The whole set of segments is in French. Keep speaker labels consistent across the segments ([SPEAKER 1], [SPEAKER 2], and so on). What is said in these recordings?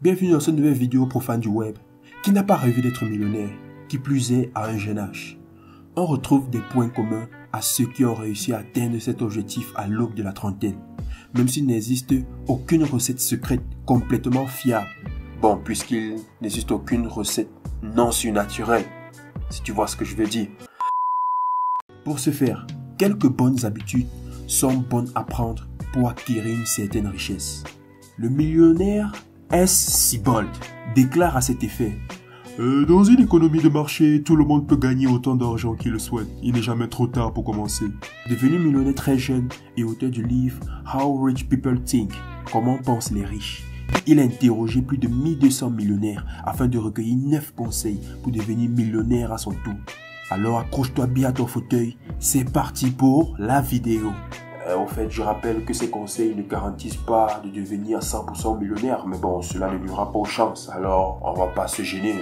[SPEAKER 1] Bienvenue dans cette nouvelle vidéo profane du web. Qui n'a pas rêvé d'être millionnaire, qui plus est à un jeune âge? On retrouve des points communs à ceux qui ont réussi à atteindre cet objectif à l'aube de la trentaine, même s'il n'existe aucune recette secrète complètement fiable. Bon, puisqu'il n'existe aucune recette non surnaturelle, si tu vois ce que je veux dire. Pour ce faire, quelques bonnes habitudes sont bonnes à prendre pour acquérir une certaine richesse. Le millionnaire S. Siebold déclare à cet effet: dans une économie de marché, tout le monde peut gagner autant d'argent qu'il le souhaite. Il n'est jamais trop tard pour commencer. Devenu millionnaire très jeune et auteur du livre How Rich People Think, comment pensent les riches, il a interrogé plus de 1200 millionnaires afin de recueillir 9 conseils pour devenir millionnaire à son tour. Alors accroche-toi bien à ton fauteuil, c'est parti pour la vidéo. En fait, je rappelle que ces conseils ne garantissent pas de devenir 100% millionnaire, mais bon, cela ne nuira pas aux chances, alors on va pas se gêner.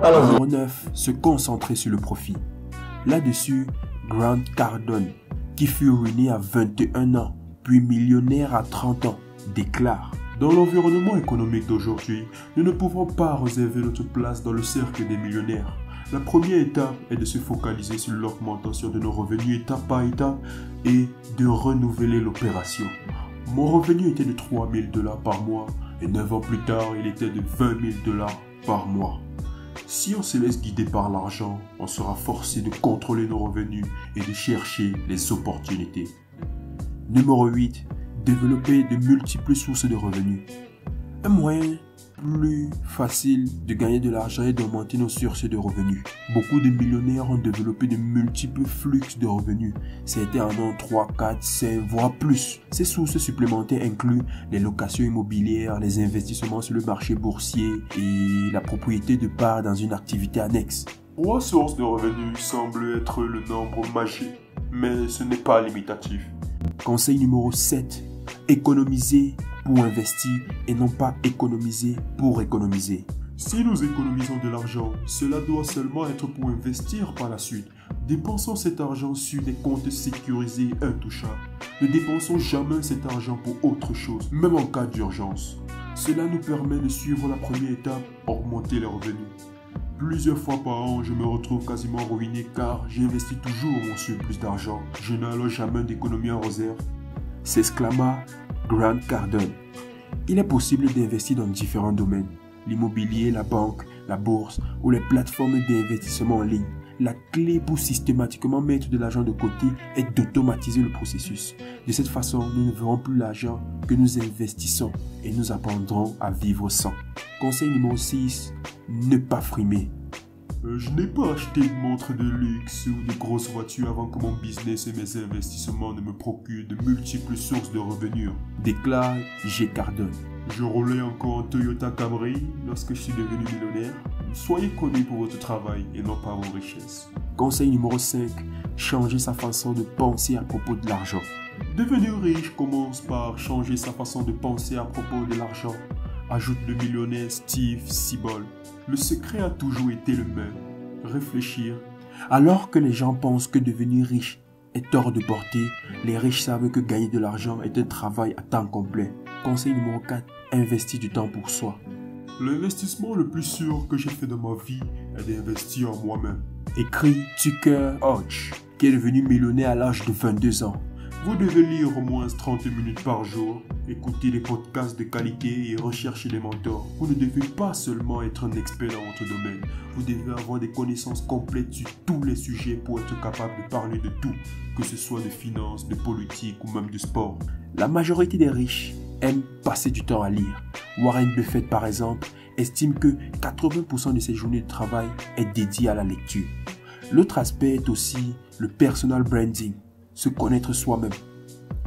[SPEAKER 1] Alors, numéro 9, se concentrer sur le profit. Là-dessus, Grant Cardone, qui fut ruiné à 21 ans, puis millionnaire à 30 ans, déclare: dans l'environnement économique d'aujourd'hui, nous ne pouvons pas réserver notre place dans le cercle des millionnaires. La première étape est de se focaliser sur l'augmentation de nos revenus étape par étape et de renouveler l'opération. Mon revenu était de 3 000 $ par mois et 9 ans plus tard, il était de 20 000 $ par mois. Si on se laisse guider par l'argent, on sera forcé de contrôler nos revenus et de chercher les opportunités. Numéro 8. Développer de multiples sources de revenus. Un moyen plus facile de gagner de l'argent et d'augmenter nos sources de revenus. Beaucoup de millionnaires ont développé de multiples flux de revenus. Certains en ont 3, 4, 5, voire plus. Ces sources supplémentaires incluent les locations immobilières, les investissements sur le marché boursier et la propriété de parts dans une activité annexe. 3 sources de revenus semblent être le nombre magique, mais ce n'est pas limitatif. Conseil numéro 7. Économiser pour investir et non pas économiser pour économiser. Si nous économisons de l'argent, cela doit seulement être pour investir par la suite. Dépensons cet argent sur des comptes sécurisés et intouchables. Ne dépensons jamais cet argent pour autre chose, même en cas d'urgence. Cela nous permet de suivre la première étape, augmenter les revenus. Plusieurs fois par an, je me retrouve quasiment ruiné car j'investis toujours mon surplus d'argent. Je n'ai alors jamais d'économie en réserve, s'exclama Grant Cardone. Il est possible d'investir dans différents domaines: l'immobilier, la banque, la bourse ou les plateformes d'investissement en ligne. La clé pour systématiquement mettre de l'argent de côté est d'automatiser le processus. De cette façon, nous ne verrons plus l'argent que nous investissons et nous apprendrons à vivre sans. Conseil numéro 6. Ne pas frimer. Je n'ai pas acheté de montre de luxe ou de grosses voitures avant que mon business et mes investissements ne me procurent de multiples sources de revenus, déclare G. Cardone. Je roulais encore en Toyota Camry lorsque je suis devenu millionnaire. Soyez connus pour votre travail et non pas vos richesses. Conseil numéro 5. Changer sa façon de penser à propos de l'argent. Devenir riche commence par changer sa façon de penser à propos de l'argent, ajoute le millionnaire Steve Siebold. Le secret a toujours été le même: réfléchir. Alors que les gens pensent que devenir riche est hors de portée, les riches savent que gagner de l'argent est un travail à temps complet. Conseil numéro 4. Investir du temps pour soi. L'investissement le plus sûr que j'ai fait dans ma vie est d'investir en moi-même, écrit Tucker Hodge, qui est devenu millionnaire à l'âge de 22 ans. Vous devez lire au moins 30 minutes par jour, écouter des podcasts de qualité et rechercher des mentors. Vous ne devez pas seulement être un expert dans votre domaine, vous devez avoir des connaissances complètes sur tous les sujets pour être capable de parler de tout, que ce soit de finance, de politique ou même de sport. La majorité des riches aiment passer du temps à lire. Warren Buffett, par exemple, estime que 80% de ses journées de travail est dédiée à la lecture. L'autre aspect est aussi le personal branding. Se connaître soi-même.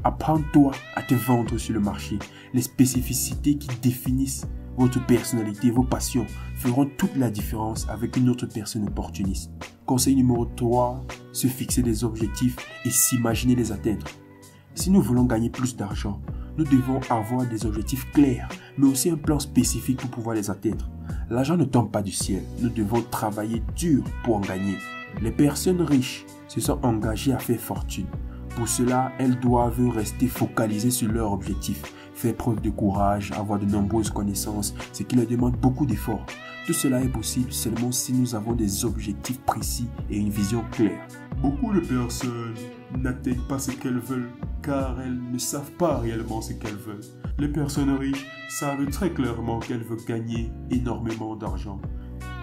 [SPEAKER 1] Apprends-toi à te vendre sur le marché. Les spécificités qui définissent votre personnalité, vos passions, feront toute la différence avec une autre personne opportuniste. Conseil numéro 3. Se fixer des objectifs et s'imaginer les atteindre. Si nous voulons gagner plus d'argent, nous devons avoir des objectifs clairs, mais aussi un plan spécifique pour pouvoir les atteindre. L'argent ne tombe pas du ciel. Nous devons travailler dur pour en gagner. Les personnes riches se sont engagées à faire fortune. Pour cela, elles doivent rester focalisées sur leur objectif, faire preuve de courage, avoir de nombreuses connaissances, ce qui leur demande beaucoup d'efforts. Tout cela est possible seulement si nous avons des objectifs précis et une vision claire.
[SPEAKER 2] Beaucoup de personnes n'atteignent pas ce qu'elles veulent car elles ne savent pas réellement ce qu'elles veulent. Les personnes riches savent très clairement qu'elles veulent gagner énormément d'argent,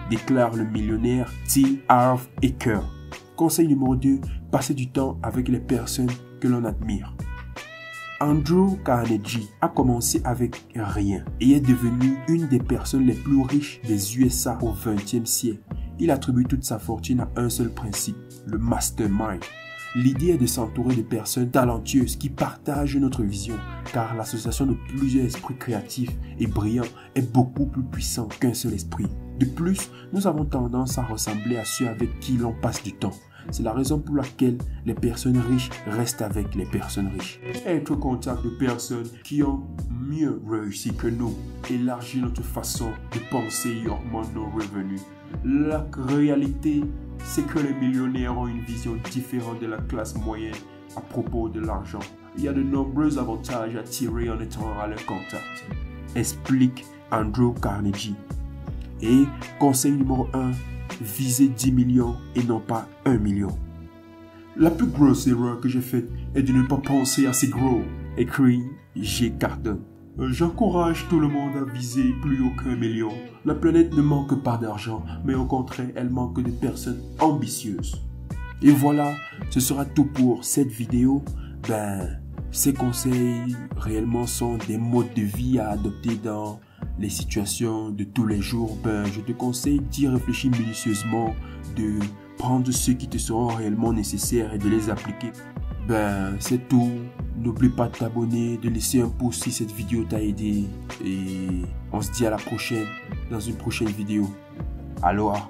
[SPEAKER 1] déclare le millionnaire T. Harv Eker. Conseil numéro 2, passer du temps avec les personnes que l'on admire. Andrew Carnegie a commencé avec rien et est devenu une des personnes les plus riches des USA au XXe siècle. Il attribue toute sa fortune à un seul principe, le mastermind. L'idée est de s'entourer de personnes talentueuses qui partagent notre vision, car l'association de plusieurs esprits créatifs et brillants est beaucoup plus puissant qu'un seul esprit. De plus, nous avons tendance à ressembler à ceux avec qui l'on passe du temps. C'est la raison pour laquelle les personnes riches restent avec les personnes riches.
[SPEAKER 2] Être au contact de personnes qui ont mieux réussi que nous élargit notre façon de penser et augmente nos revenus. La réalité, c'est que les millionnaires ont une vision différente de la classe moyenne à propos de l'argent. Il y a de nombreux avantages à tirer en étant à leur contact,
[SPEAKER 1] explique Andrew Carnegie. Et conseil numéro 1, visez 10 millions et non pas 1 million.
[SPEAKER 2] La plus grosse erreur que j'ai faite est de ne pas penser assez gros,
[SPEAKER 1] écrit G. Cardone.
[SPEAKER 2] J'encourage tout le monde à viser plus haut qu'1 million. La planète ne manque pas d'argent, mais au contraire, elle manque de personnes ambitieuses.
[SPEAKER 1] Et voilà, ce sera tout pour cette vidéo. Ces conseils réellement sont des modes de vie à adopter dans les situations de tous les jours. Je te conseille d'y réfléchir minutieusement, de prendre ceux qui te seront réellement nécessaires et de les appliquer. C'est tout. N'oublie pas de t'abonner, de laisser un pouce si cette vidéo t'a aidé. Et on se dit à la prochaine, dans une prochaine vidéo. Aloha.